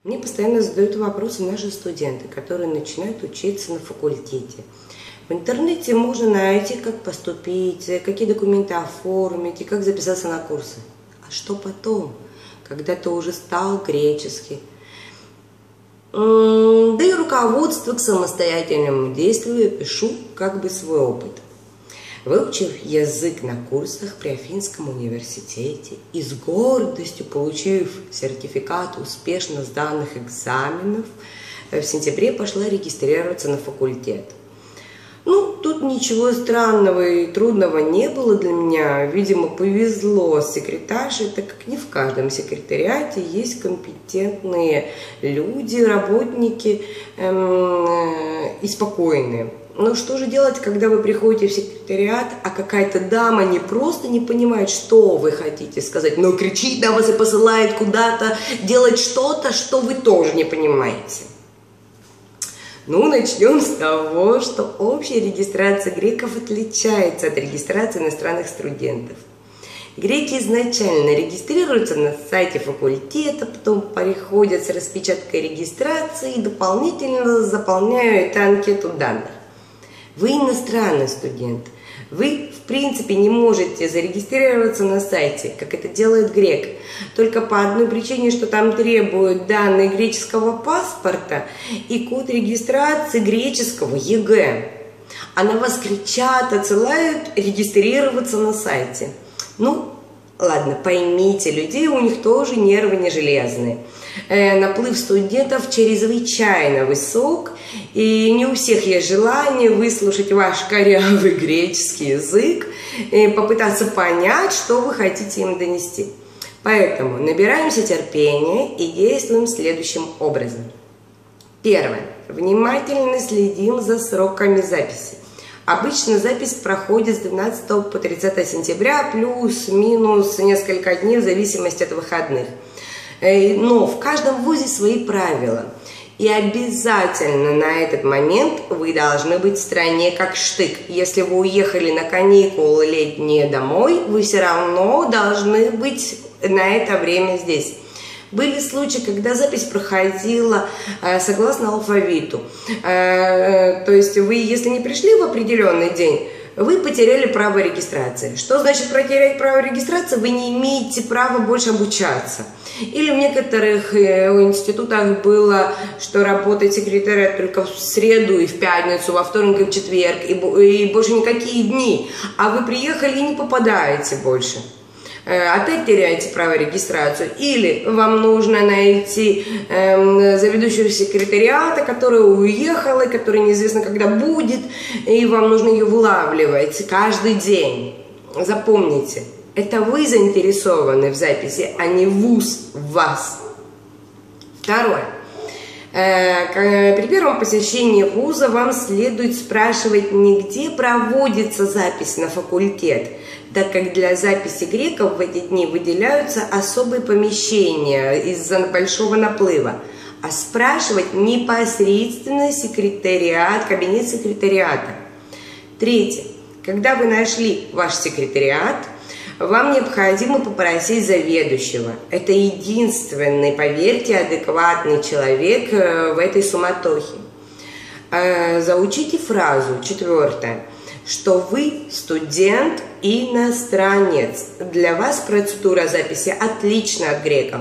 Мне постоянно задают вопросы наши студенты, которые начинают учиться на факультете. В интернете можно найти, как поступить, какие документы оформить и как записаться на курсы. А что потом, когда ты уже стал греческий? Да и руководство к самостоятельному действию я пишу как бы свой опыт. Выучив язык на курсах при Афинском университете и с гордостью получив сертификат успешно сданных экзаменов, в сентябре пошла регистрироваться на факультет. Тут ничего странного и трудного не было для меня. Видимо, повезло с секретаршей, так как не в каждом секретариате есть компетентные люди, работники и спокойные. Но что же делать, когда вы приходите в секретариат, а какая-то дама не просто не понимает, что вы хотите сказать, но кричит на вас и посылает куда-то делать что-то, что вы тоже не понимаете? Начнем с того, что общая регистрация греков отличается от регистрации иностранных студентов. Греки изначально регистрируются на сайте факультета, потом переходят с распечаткой регистрации и дополнительно заполняют анкету данных. Вы иностранный студент. Вы, в принципе, не можете зарегистрироваться на сайте, как это делает грек, только по одной причине, что там требуют данные греческого паспорта и код регистрации греческого ЕГЭ. А на вас кричат, отсылают регистрироваться на сайте. Ладно, поймите, людей у них тоже нервы не железные. Наплыв студентов чрезвычайно высок, и не у всех есть желание выслушать ваш корявый греческий язык и попытаться понять, что вы хотите им донести. Поэтому набираемся терпения и действуем следующим образом. Первое. Внимательно следим за сроками записи. Обычно запись проходит с 12 по 30 сентября, плюс-минус несколько дней в зависимости от выходных. Но в каждом вузе свои правила. И обязательно на этот момент вы должны быть в стране как штык. Если вы уехали на каникулы летние домой, вы все равно должны быть на это время здесь. Были случаи, когда запись проходила согласно алфавиту. То есть вы, если не пришли в определенный день, вы потеряли право регистрации. Что значит потерять право регистрации? Вы не имеете права больше обучаться. Или в некоторых институтах было, что работает секретариат только в среду и в пятницу, во вторник и в четверг, и больше никакие дни. А вы приехали и не попадаете больше. Опять теряете право регистрации. Или вам нужно найти заведующего секретариата, которая уехала, которая неизвестно когда будет, и вам нужно ее вылавливать каждый день. Запомните, это вы заинтересованы в записи, а не вуз в вас. Второе. При первом посещении вуза вам следует спрашивать, не где проводится запись на факультет, так как для записи греков в эти дни выделяются особые помещения из-за большого наплыва, а спрашивать непосредственно кабинет секретариата. Третье. Когда вы нашли ваш секретариат, вам необходимо попросить заведующего. Это единственный, поверьте, адекватный человек в этой суматохе. Заучите фразу, четвертое, что вы студент иностранец. Для вас процедура записи отлична от греков.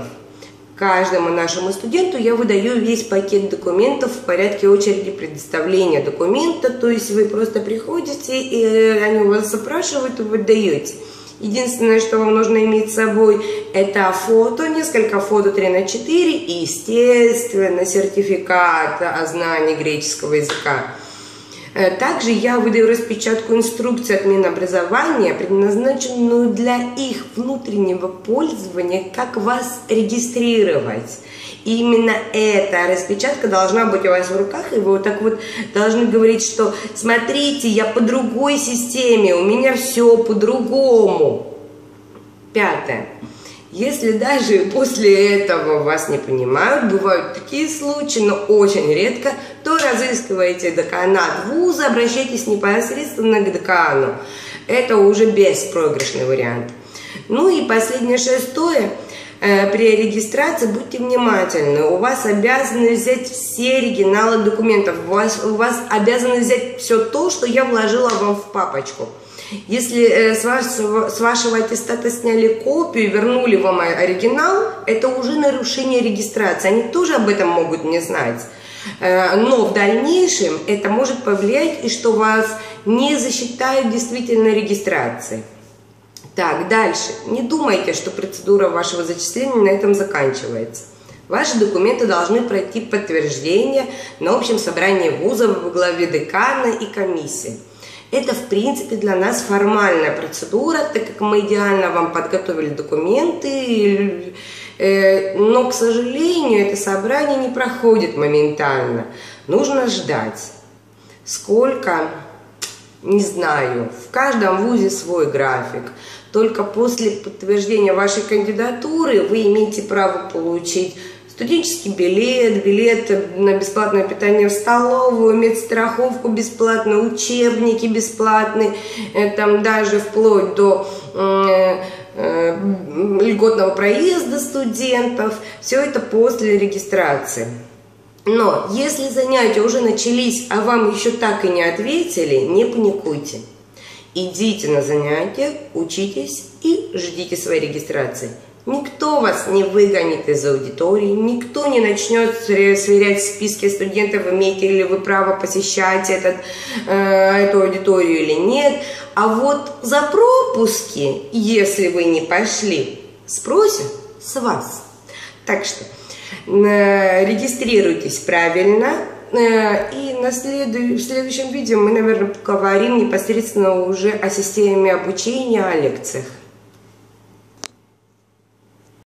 Каждому нашему студенту я выдаю весь пакет документов в порядке очереди предоставления документа. То есть вы просто приходите, и они у вас запрашивают, и вы даете. Единственное, что вам нужно иметь с собой, это фото, несколько фото 3×4 и, естественно, сертификат о знании греческого языка. Также я выдаю распечатку инструкции от Минобразования, предназначенную для их внутреннего пользования, как вас регистрировать. И именно эта распечатка должна быть у вас в руках, и вы вот так вот должны говорить, что смотрите, я по другой системе, у меня все по-другому. Пятое. Если даже после этого вас не понимают, бывают такие случаи, но очень редко, то разыскивайте деканат вуза, обращайтесь непосредственно к декану. Это уже беспроигрышный вариант. И последнее, шестое. при регистрации будьте внимательны. У вас обязаны взять все оригиналы документов. У вас обязаны взять все то, что я вложила вам в папочку. Если с вашего аттестата сняли копию, вернули вам оригинал, это уже нарушение регистрации. Они тоже об этом могут не знать. Но в дальнейшем это может повлиять, и что вас не засчитают действительно регистрации. Так, дальше. Не думайте, что процедура вашего зачисления на этом заканчивается. Ваши документы должны пройти подтверждение на общем собрании вуза во главе декана и комиссии. Это, в принципе, для нас формальная процедура, так как мы идеально вам подготовили документы, но, к сожалению, это собрание не проходит моментально. Нужно ждать. Сколько? Не знаю. В каждом вузе свой график. Только после подтверждения вашей кандидатуры вы имеете право получить студенческий билет, билет на бесплатное питание в столовую, медстраховку бесплатно, учебники бесплатные, там даже вплоть до льготного проезда студентов. Все это после регистрации. Но если занятия уже начались, а вам еще так и не ответили, не паникуйте. Идите на занятия, учитесь и ждите своей регистрации. Никто вас не выгонит из аудитории, никто не начнет сверять списки студентов, имеете ли вы право посещать эту аудиторию или нет. А вот за пропуски, если вы не пошли, спросят с вас. Так что регистрируйтесь правильно. И в следующем видео мы, наверное, поговорим непосредственно уже о системе обучения, о лекциях.